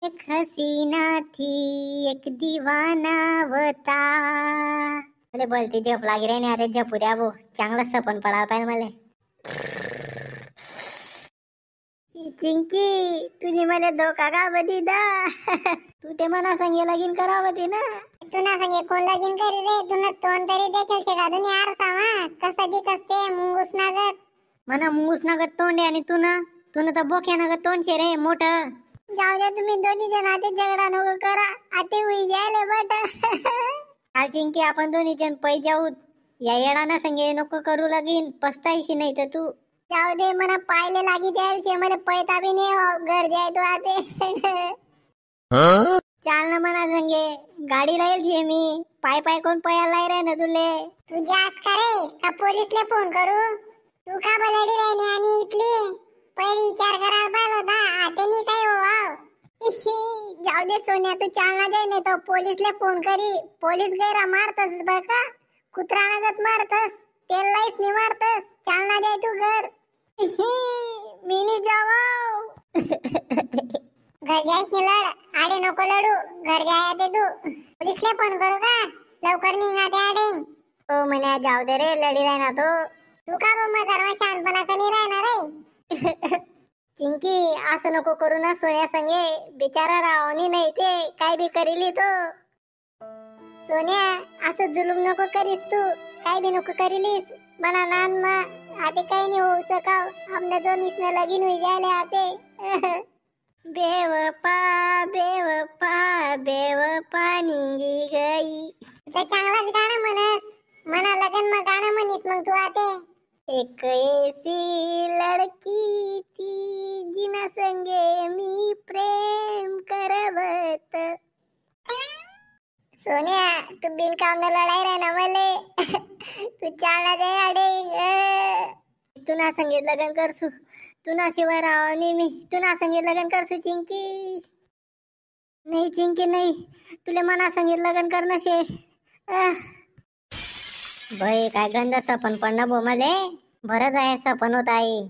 एक हसीना थी एक दीवाना वता. मला बोलते झोप लागी रे नाही आता झोपू द्या भाऊ. चांगलं सपन पडायला पाहिजे मला. चिंकी तुझी मला धोका का बदी दा. तू ते मना संगे लगीन करावती ना. तू ना संगे कोण लगीन करी रे. तू ना तोंड तरी देखील शे का दुनिया यार सामा कसं दिसते मुंगूस नागत. मना मुंगूस नागत तोंड आहे आणि तू ना तर बोक्या नागत तोंड शे रे मोठं. जाऊ दे तुम्ही दोन्ही जण आते झगडा नको करा. आते होई जायले बट. काल चिंकी आपण दोन्ही जण पै जाऊ. या येडाना संगे नको करू लगीन पस्तायशी नाही तर तू. जाऊ दे मना पायले लागी द्यायचे मला पैता बी नाही घर जाय तो आते. चाल ना मना संगे गाडी राहील घे मी. पाय पाय कोण पयाला रे ना तुले. तू जास करे का पोलीसले फोन करू. तू का बलडी राहिनी आणि इथली पहिले विचार करायला पाहिलं होता. आते नाही काय हो. जाऊ दे सोन्या तू चालना जाय नाही तो पोलीसले फोन करी. पोलीस गैरा मारतस बर का. कुत्रा नगत मारतस. तेल लाईस नाही मारतस. चालना जाय तू घर. मी नाही जावाव. घर जायस नाही लढ. आडे नको लढू. घर जाय ते तू. पोलीसले फोन करू का लवकर निघा ते आडे. ओ म्हणे जाऊ दे रे लढी राही ना तो. तू का मग घरवा शांतपणा कनी राहणार रे. चिंकी असं नको करू ना सोन्या संगे. बिचारा रावणी नाही ते काय बी करीली तो. सोन्या असं जुलूम नको करीस तू. काय बी नको करीलीस. मना नान मा आते काही नाही होऊ सकाव. हमने दोन इसने लगीन हुई जायले आते. बेवफा बेवफा बेवफा निघी गई. तर चांगलाच गाणं म्हणस. मना लगन मग गाणं म्हणीस मग तू आते. एक ऐसी लड़की थी जिना संगे मी प्रेम करवत. सोन्या तू बिनकाम न लढाई रे ना मले. तू चालना जाय आडे. तू ना संगे लगन करसू. तू ना शिवाय रावणी मी. तू ना संगे लगन करसू चिंकी. नाही चिंकी नाही. तुले मना संगे लगन करणं शे. भाई काय गंदा सपन पडणं बो मले. बरंच आहे सपन होत आहे.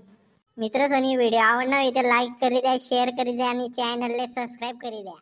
मित्र सोनी व्हिडिओ आवडणार इथे लाईक करी द्या शेअर करी द्या आणि चॅनलला सबस्क्राईब करी द्या.